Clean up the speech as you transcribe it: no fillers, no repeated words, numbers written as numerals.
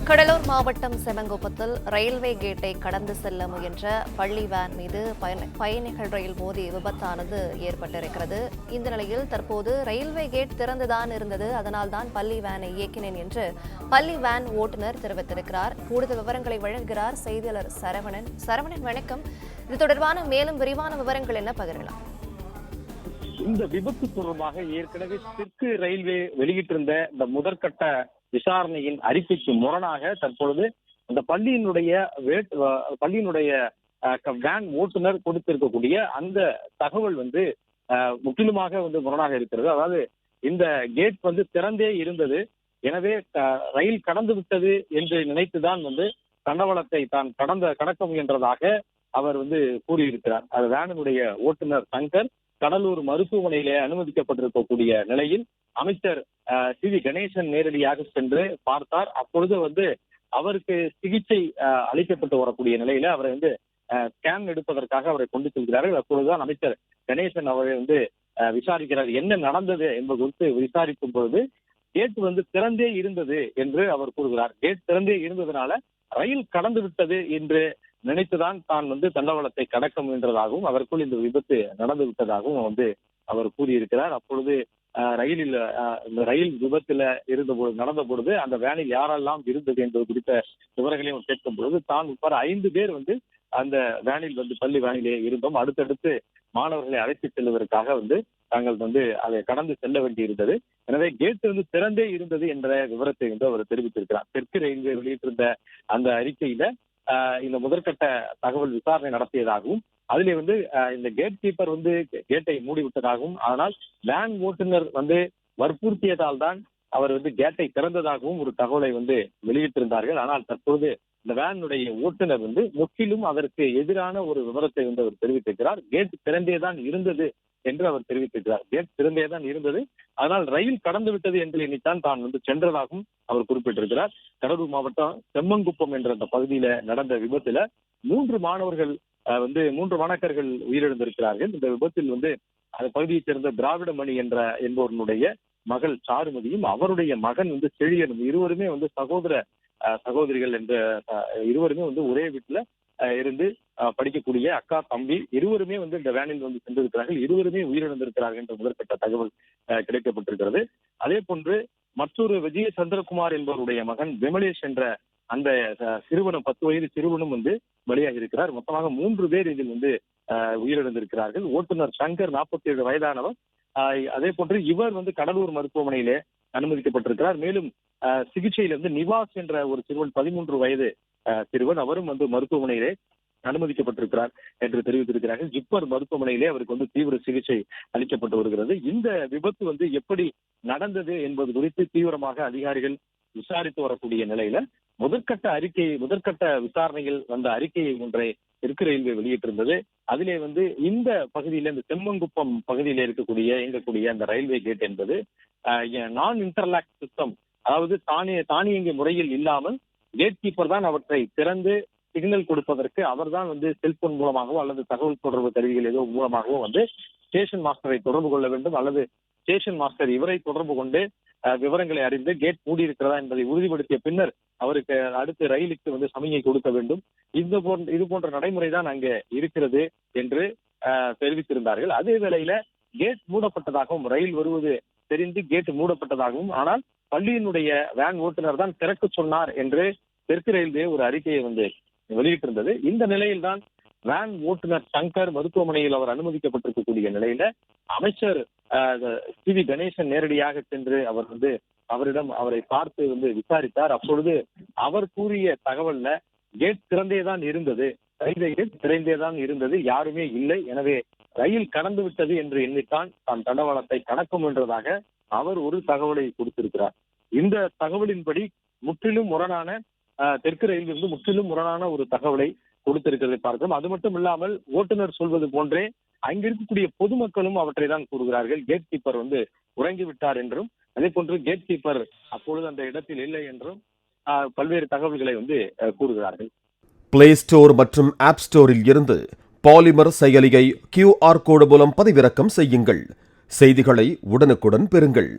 கடலூர் மாவட்டம் செமங்குப்பத்தில் ரயில்வே கேட்டை கடந்து செல்ல முயன்ற பள்ளி வேன் மீது பயணிகள் ரயில் மோதி விபத்தானது ஏற்பட்டிருக்கிறது. இந்த நிலையில் தற்போது ரயில்வே கேட் திறந்துதான் இருந்தது, அதனால்தான் பள்ளி வேனை இயக்கினேன் என்று பள்ளி வேன் ஓட்டுநர் தெரிவித்திருக்கிறார். கூடுதல் விவரங்களை வழங்குகிறார் செய்தியாளர் சரவணன். சரவணன், வணக்கம். இது தொடர்பான மேலும் விரிவான விவரங்கள் என்ன பகிரலாம்? இந்த விபத்து தொடர்பாக ஏற்கனவே தெற்கு ரயில்வே வெளியிட்டிருந்த இந்த முதற்கட்ட விசாரணையின் அறிக்கைக்கு முரணாக தற்பொழுது அந்த பள்ளியினுடைய வேன் ஓட்டுநர் கொடுத்திருக்கக்கூடிய அந்த தகவல் முற்றிலுமாக முரணாக இருக்கிறது. அதாவது இந்த கேட் திறந்தே இருந்தது, எனவே ரயில் கடந்து விட்டது என்று நினைத்துதான் தண்டவாளத்தை தான் கடக்க முயன்றதாக அவர் கூறியிருக்கிறார். அது வேனினுடைய ஓட்டுநர் சங்கர் கடலூர் மருத்துவமனையிலே அனுமதிக்கப்பட்டிருக்கக்கூடிய நிலையில் அமைச்சர் சி.வி. கணேசன் நேரடியாக சென்று பார்த்தார். அப்பொழுது அவருக்கு சிகிச்சை அளிக்கப்பட்டு வரக்கூடிய நிலையில அவரை ஸ்கேன் எடுப்பதற்காக அவரை கொண்டு செல்கிறார்கள். அப்பொழுதுதான் அமைச்சர் கணேசன் அவரை விசாரிக்கிறார். என்ன நடந்தது என்பது குறித்து விசாரிக்கும் பொழுது கேட் திறந்தே இருந்தது என்று அவர் கூறுகிறார். கேட் திறந்தே இருந்ததுனால ரயில் கடந்து விட்டது என்று நினைத்துதான் தான் தண்டவாளத்தை கடக்க முயன்றதாகவும் அதற்குள் இந்த விபத்து நடந்து விட்டதாகவும் அவர் கூறியிருக்கிறார். அப்பொழுது ரயில் விபத்துல நடந்த பொழுது அந்த வேனில் யாரெல்லாம் இருந்தது என்பது குறித்த விவரங்களையும் கேட்கும் பொழுது தான் உட்பட 5 பேர் அந்த வேனில் பள்ளி வேனிலே இருந்தோம். அடுத்தடுத்து மாணவர்களை அழைத்து செல்வதற்காக தாங்கள் அதை கடந்து செல்ல வேண்டியிருந்தது. எனவே கேட் திறந்தே இருந்தது என்ற விவரத்தை அவர் தெரிவித்திருக்கிறார். தெற்கு ரயில்வே வெளியிட்டிருந்த அந்த அறிக்கையில இந்த முதற்கட்ட தகவல் விசாரணை நடத்தியதாகவும் அதிலே இந்த கேட் கீப்பர் கேட்டை மூடிவிட்டதாகவும், ஆனால் வேன் ஓட்டுநர் வற்புறுத்தியதால் தான் அவர் கேட்டை திறந்ததாகவும் ஒரு தகவலை வெளியிட்டிருந்தார்கள். ஆனால் தற்போது இந்த வேனுடைய ஓட்டுநர் முற்றிலும் அதற்கு எதிரான ஒரு விவரத்தை அவர் தெரிவித்திருக்கிறார். கேட் திறந்தேதான் இருந்தது என்று அவர் தெரிவித்திருக்கிறார். கேட் திறந்தேதான் இருந்தது, ஆனால் ரயில் கடந்து விட்டது என்று எண்ணித்தான் தான் சென்றதாகவும் அவர் குறிப்பிட்டிருக்கிறார். கடலூர் மாவட்டம் செம்மங்குப்பம் என்ற அந்த பகுதியில நடந்த விபத்துல 3 மாணவர்கள் 3 மாணாக்கர்கள் உயிரிழந்திருக்கிறார்கள். இந்த விபத்தில் அந்த பகுதியைச் சேர்ந்த திராவிடமணி என்பவருடைய மகள் சாருமதியும் அவருடைய மகன் செழியனும் இருவருமே சகோதரிகள் என்ற இருவருமே ஒரே வீட்டுல இருந்து படிக்கக்கூடிய அக்கா தம்பி இருவருமே இந்த வேனில் சென்றிருக்கிறார்கள். இருவருமே உயிரிழந்திருக்கிறார்கள் என்ற முதற்கட்ட தகவல் கிடைக்கப்பட்டிருக்கிறது. அதே போன்று மற்றொரு விஜய சந்திரகுமார் என்பவருடைய மகன் விமலேஷ் என்ற அந்த சிறுவனும் 10 வயது சிறுவனும் பலியாகி இருக்கிறார். மொத்தமாக 3 பேர் இதில் உயிரிழந்திருக்கிறார்கள். ஓட்டுநர் சங்கர் 47 வயதானவர். அதே போன்று இவர் கடலூர் மருத்துவமனையிலே அனுமதிக்கப்பட்டிருக்கிறார். மேலும் சிகிச்சையில் நிவாஸ் என்ற ஒரு சிறுவன் 13 வயது சிறுவன், அவரும் மருத்துவமனையிலே அனுமதிக்கப்பட்டிருக்கிறார் என்று தெரிவித்திருக்கிறார்கள். ஜிப்மர் மருத்துவமனையிலே அவருக்கு தீவிர சிகிச்சை அளிக்கப்பட்டு வருகிறது. இந்த விபத்து எப்படி நடந்தது என்பது குறித்து தீவிரமாக அதிகாரிகள் விசாரித்து வரக்கூடிய நிலையில முதற்கட்ட விசாரணையில் வந்த அறிக்கையை ஒன்றை தெற்கு ரயில்வே வெளியிட்டிருந்தது. அதிலே இந்த பகுதியில இந்த செம்மங்குப்பம் பகுதியில இயங்கக்கூடிய அந்த ரயில்வே கேட் என்பது நான் இன்டர்லாக் சிஸ்டம், அதாவது தானியங்கி முறையில் இல்லாமல் கேட் கீப்பர் தான் அவற்றை திறந்து சிக்னல் கொடுப்பதற்கு அவர்தான் செல்போன் மூலமாகவோ அல்லது தகவல் தொடர்பு கருவிகள் ஏதோ மூலமாகவோ ஸ்டேஷன் மாஸ்டரை தொடர்பு கொள்ள வேண்டும், அல்லது ஸ்டேஷன் மாஸ்டர் இவரை தொடர்பு கொண்டு விவரங்களை அறிந்து கேட் மூடி இருக்கிறதா என்பதை உறுதிப்படுத்திய பின்னர் அவருக்கு அடுத்து ரயிலுக்கு சமிகை கொடுக்க வேண்டும். இது போன்ற நடைமுறை தான் அங்கே இருக்கிறது என்று தெரிவித்திருந்தார்கள். அதே வேளையில கேட் மூடப்பட்டதாகவும், ரயில் வருவது தெரிந்து கேட் மூடப்பட்டதாகவும், ஆனால் பள்ளியினுடைய வேன் ஓட்டுநர் தான் திறக்க சொன்னார் என்று தெற்கு ரயில்வே ஒரு அறிக்கையை வெளியிட்டிருந்தது. இந்த நிலையில் தான் வேன் ஓட்டுநர் சங்கர் மருத்துவமனையில் அவர் அனுமதிக்கப்பட்டிருக்கக்கூடிய நிலையில அமைச்சர் சி.வி. கணேசன் நேரடியாக சென்று அவரை பார்த்து விசாரித்தார். அப்பொழுது அவர் கூறிய தகவல்ல கேட் திறந்தேதான் இருந்தது, ரயில்வே கேட் திறந்தேதான் இருந்தது, யாருமே இல்லை, எனவே ரயில் கடந்து விட்டது என்று எண்ணித்தான் தான் தண்டவாளத்தை கடக்க முயன்றதாக அவர் ஒரு தகவலை கொடுத்திருக்கிறார். இந்த தகவலின்படி முற்றிலும் முரணான தெற்கு ரயில்வே முற்றிலும் முரணான ஒரு தகவலை கொடுத்திருக்கிறதை பார்க்கிறோம். அது மட்டும் இல்லாமல் ஓட்டுநர் சொல்வது போன்றே அங்கிருக்கக்கூடிய பொதுமக்களும் அவற்றை தான் கூறுகிறார்கள். கேட் கீப்பர் உறங்கிவிட்டார் என்றும், அதே போன்று கேட் கீப்பர் அப்பொழுது அந்த இடத்தில் இல்லை என்றும் பல்வேறு தகவல்களை கூறுகிறார்கள். பிளே ஸ்டோர் மற்றும் ஆப் ஸ்டோரில் இருந்து பாலிமர் செயலியை QR கோடு மூலம் பதிவிறக்கம் செய்யுங்கள். செய்திகளை உடனுக்குடன் பெறுங்கள்.